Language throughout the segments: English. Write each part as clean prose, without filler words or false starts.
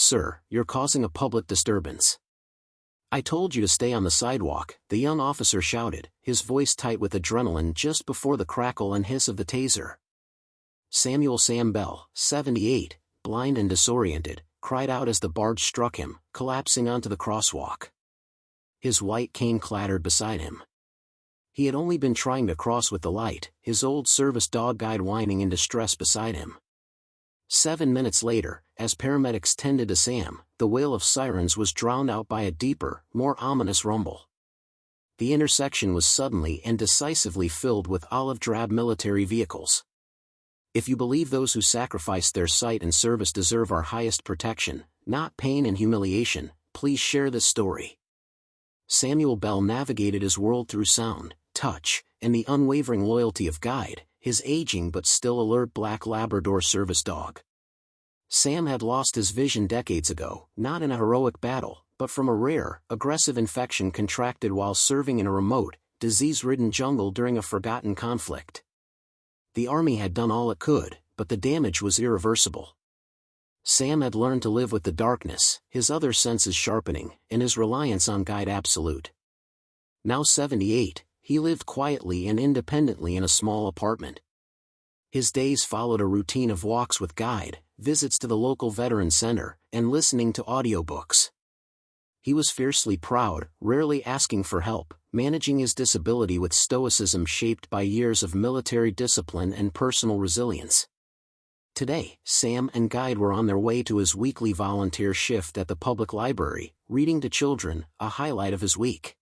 "Sir, you're causing a public disturbance." "I told you to stay on the sidewalk," the young officer shouted, his voice tight with adrenaline just before the crackle and hiss of the taser. Sam Bell, 78, blind and disoriented, cried out as the barge struck him, collapsing onto the crosswalk. His white cane clattered beside him. He had only been trying to cross with the light, his old service dog guide whining in distress beside him. 7 minutes later, as paramedics tended to Sam, the wail of sirens was drowned out by a deeper, more ominous rumble. The intersection was suddenly and decisively filled with olive-drab military vehicles. If you believe those who sacrificed their sight and service deserve our highest protection, not pain and humiliation, please share this story. Samuel Bell navigated his world through sound, touch, and the unwavering loyalty of Guide, his aging but still alert black Labrador service dog. Sam had lost his vision decades ago, not in a heroic battle, but from a rare, aggressive infection contracted while serving in a remote, disease-ridden jungle during a forgotten conflict. The Army had done all it could, but the damage was irreversible. Sam had learned to live with the darkness, his other senses sharpening, and his reliance on Guide absolute. Now 78, he lived quietly and independently in a small apartment. His days followed a routine of walks with Guide, visits to the local veteran center, and listening to audiobooks. He was fiercely proud, rarely asking for help, managing his disability with stoicism shaped by years of military discipline and personal resilience. Today, Sam and Guide were on their way to his weekly volunteer shift at the public library, reading to children, a highlight of his week.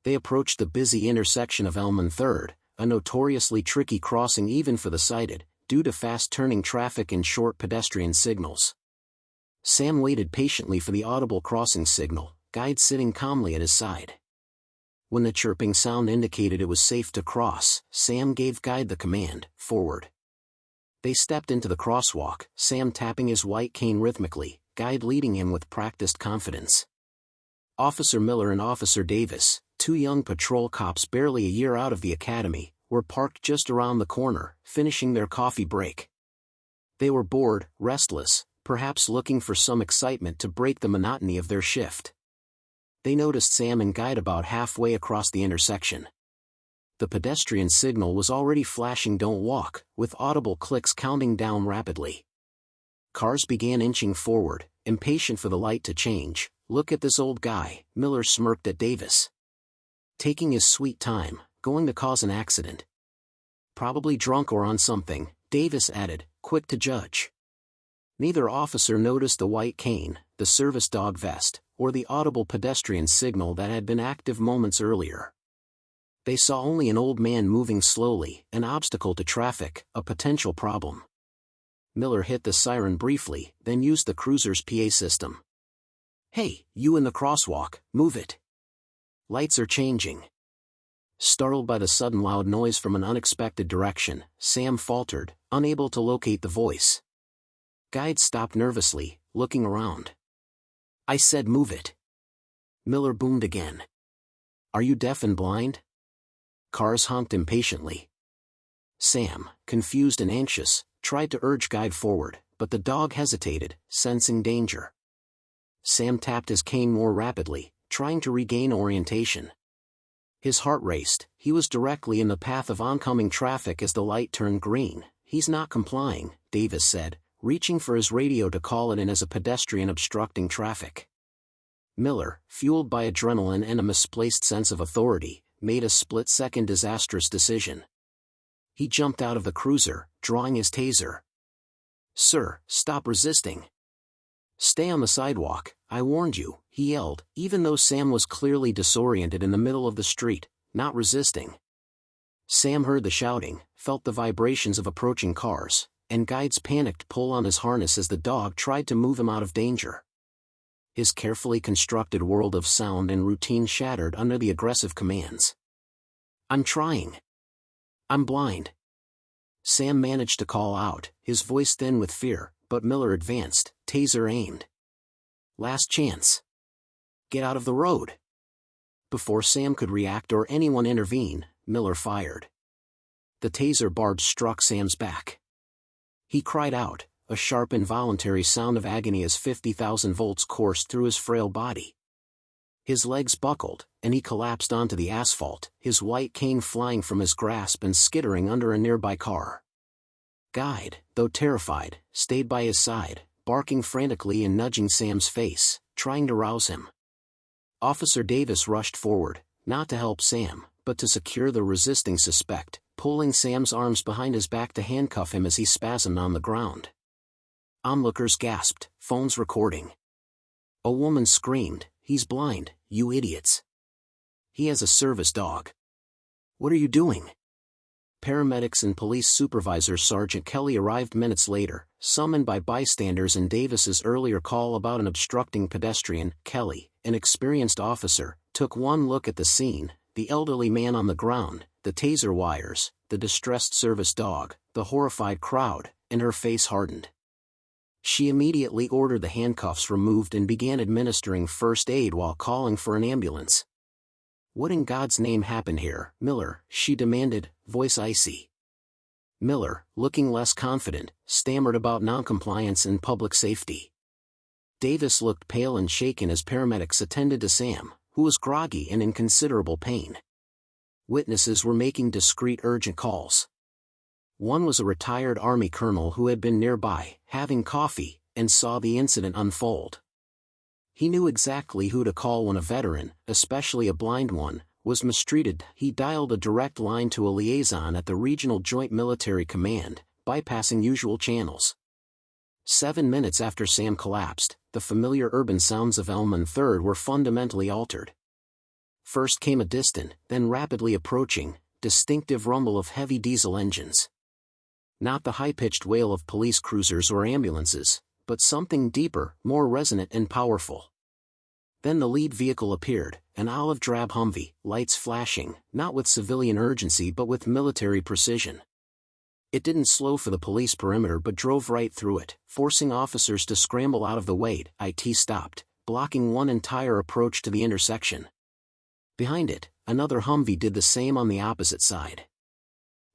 They approached the busy intersection of Elm and 3rd, a notoriously tricky crossing even for the sighted, due to fast-turning traffic and short pedestrian signals. Sam waited patiently for the audible crossing signal, Guide sitting calmly at his side. When the chirping sound indicated it was safe to cross, Sam gave Guide the command, "Forward." They stepped into the crosswalk, Sam tapping his white cane rhythmically, Guide leading him with practiced confidence. Officer Miller and Officer Davis, 2 young patrol cops barely a year out of the academy, were parked just around the corner, finishing their coffee break. They were bored, restless, perhaps looking for some excitement to break the monotony of their shift. They noticed Sam and Guide about halfway across the intersection. The pedestrian signal was already flashing "Don't walk," with audible clicks counting down rapidly. Cars began inching forward, impatient for the light to change. "Look at this old guy," Miller smirked at Davis. "Taking his sweet time, going to cause an accident. Probably drunk or on something," Davis added, quick to judge. Neither officer noticed the white cane, the service dog vest, or the audible pedestrian signal that had been active moments earlier. They saw only an old man moving slowly, an obstacle to traffic, a potential problem. Miller hit the siren briefly, then used the cruiser's PA system. "Hey, you in the crosswalk, move it. Lights are changing." Startled by the sudden loud noise from an unexpected direction, Sam faltered, unable to locate the voice. Guide stopped nervously, looking around. "I said move it." Miller boomed again. "Are you deaf and blind?" Cars honked impatiently. Sam, confused and anxious, tried to urge Guide forward, but the dog hesitated, sensing danger. Sam tapped his cane more rapidly, trying to regain orientation. His heart raced, he was directly in the path of oncoming traffic as the light turned green. "He's not complying," Davis said, reaching for his radio to call it in as a pedestrian obstructing traffic. Miller, fueled by adrenaline and a misplaced sense of authority, made a split-second disastrous decision. He jumped out of the cruiser, drawing his taser. "Sir, stop resisting. Stay on the sidewalk, I warned you," he yelled, even though Sam was clearly disoriented in the middle of the street, not resisting. Sam heard the shouting, felt the vibrations of approaching cars, and Guide's panicked pull on his harness as the dog tried to move him out of danger. His carefully constructed world of sound and routine shattered under the aggressive commands. "I'm trying. I'm blind." Sam managed to call out, his voice thin with fear, but Miller advanced, taser aimed. "Last chance. Get out of the road." Before Sam could react or anyone intervene, Miller fired. The taser barge struck Sam's back. He cried out, a sharp involuntary sound of agony as 50,000 volts coursed through his frail body. His legs buckled, and he collapsed onto the asphalt, his white cane flying from his grasp and skittering under a nearby car. Guide, though terrified, stayed by his side, barking frantically and nudging Sam's face, trying to rouse him. Officer Davis rushed forward, not to help Sam, but to secure the resisting suspect, pulling Sam's arms behind his back to handcuff him as he spasmed on the ground. Onlookers gasped, phones recording. A woman screamed, "He's blind, you idiots. He has a service dog. What are you doing?" Paramedics and police supervisor Sergeant Kelly arrived minutes later, summoned by bystanders and Davis's earlier call about an obstructing pedestrian. Kelly, an experienced officer, took one look at the scene: the elderly man on the ground, the taser wires, the distressed service dog, the horrified crowd, and her face hardened. She immediately ordered the handcuffs removed and began administering first aid while calling for an ambulance. "What in God's name happened here, Miller?" she demanded, voice icy. Miller, looking less confident, stammered about noncompliance and public safety. Davis looked pale and shaken as paramedics attended to Sam, who was groggy and in considerable pain. Witnesses were making discreet urgent calls. One was a retired Army colonel who had been nearby, having coffee, and saw the incident unfold. He knew exactly who to call when a veteran, especially a blind one, was mistreated. He dialed a direct line to a liaison at the Regional Joint Military Command, bypassing usual channels. 7 minutes after Sam collapsed, the familiar urban sounds of Elm and 3rd were fundamentally altered. First came a distant, then rapidly approaching, distinctive rumble of heavy diesel engines. Not the high-pitched wail of police cruisers or ambulances, but something deeper, more resonant and powerful. Then the lead vehicle appeared, an olive-drab Humvee, lights flashing, not with civilian urgency but with military precision. It didn't slow for the police perimeter but drove right through it, forcing officers to scramble out of the way. It stopped, blocking one entire approach to the intersection. Behind it, another Humvee did the same on the opposite side.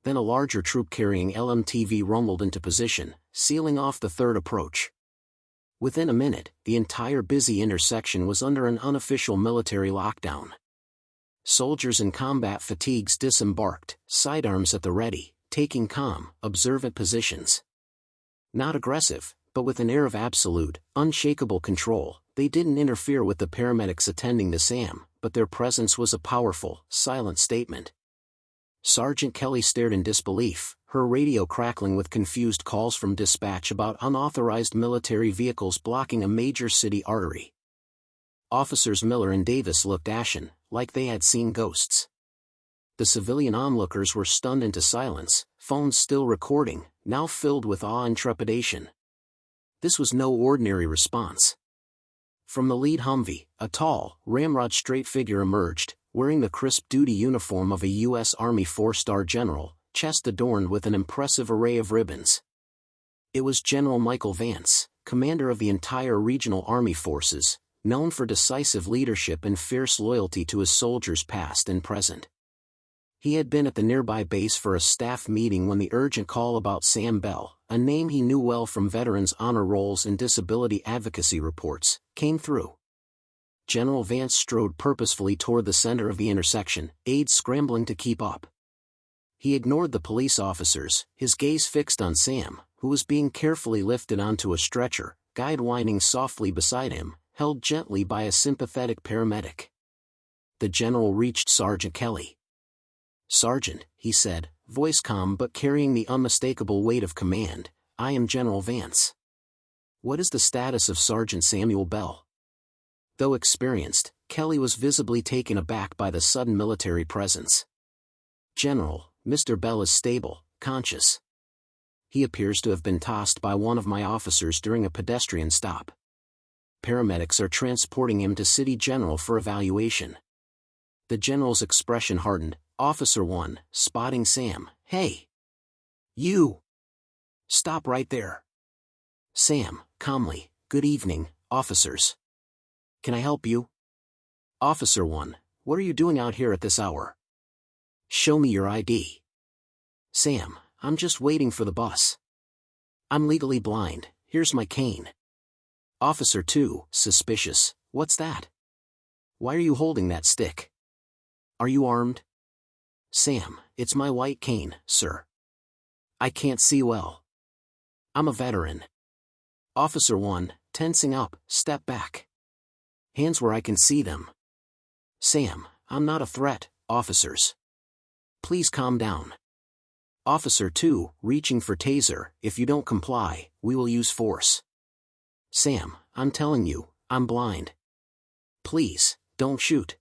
Then a larger troop carrying LMTV rumbled into position, sealing off the 3rd approach. Within a minute, the entire busy intersection was under an unofficial military lockdown. Soldiers in combat fatigues disembarked, sidearms at the ready, taking calm, observant positions. Not aggressive, but with an air of absolute, unshakable control. They didn't interfere with the paramedics attending to Sam, but their presence was a powerful, silent statement. Sergeant Kelly stared in disbelief, her radio crackling with confused calls from dispatch about unauthorized military vehicles blocking a major city artery. Officers Miller and Davis looked ashen, like they had seen ghosts. The civilian onlookers were stunned into silence, phones still recording, now filled with awe and trepidation. This was no ordinary response. From the lead Humvee, a tall, ramrod-straight figure emerged, wearing the crisp duty uniform of a U.S. Army 4-star general, chest adorned with an impressive array of ribbons. It was General Michael Vance, commander of the entire regional Army forces, known for decisive leadership and fierce loyalty to his soldiers past and present. He had been at the nearby base for a staff meeting when the urgent call about Sam Bell, a name he knew well from veterans' honor rolls and disability advocacy reports, came through. General Vance strode purposefully toward the center of the intersection, aides scrambling to keep up. He ignored the police officers, his gaze fixed on Sam, who was being carefully lifted onto a stretcher, guide whining softly beside him, held gently by a sympathetic paramedic. The general reached Sergeant Kelly. "Sergeant," he said, voice calm but carrying the unmistakable weight of command, "I am General Vance. What is the status of Sergeant Samuel Bell?" Though experienced, Kelly was visibly taken aback by the sudden military presence. "General, Mr. Bell is stable, conscious. He appears to have been tossed by one of my officers during a pedestrian stop. Paramedics are transporting him to City General for evaluation." The general's expression hardened. Officer 1, spotting Sam, "Hey! You! Stop right there." Sam, calmly, "Good evening, officers. Can I help you?" Officer 1, "What are you doing out here at this hour?" "Show me your ID." Sam, "I'm just waiting for the bus." I'm legally blind, here's my cane. Officer 2, suspicious, what's that? Why are you holding that stick? Are you armed? Sam, it's my white cane, sir. I can't see well. I'm a veteran. Officer 1, tensing up, step back. Hands where I can see them. Sam, I'm not a threat, officers. Please calm down. Officer 2, reaching for taser, if you don't comply, we will use force. Sam, I'm telling you, I'm blind. Please, don't shoot.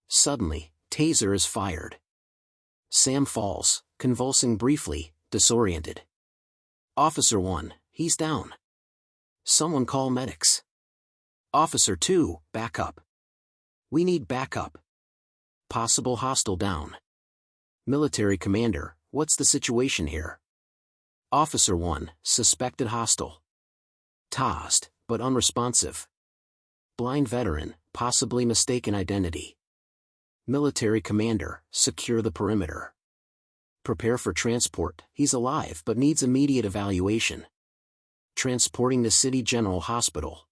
Suddenly, taser is fired. Sam falls, convulsing briefly, disoriented. Officer 1, he's down. Someone call medics. Officer 2, back up. We need backup. Possible hostile down. Military commander, what's the situation here? Officer 1, suspected hostile. Tased, but unresponsive. Blind veteran, possibly mistaken identity. Military commander, secure the perimeter. Prepare for transport, he's alive but needs immediate evaluation. Transporting to City General Hospital.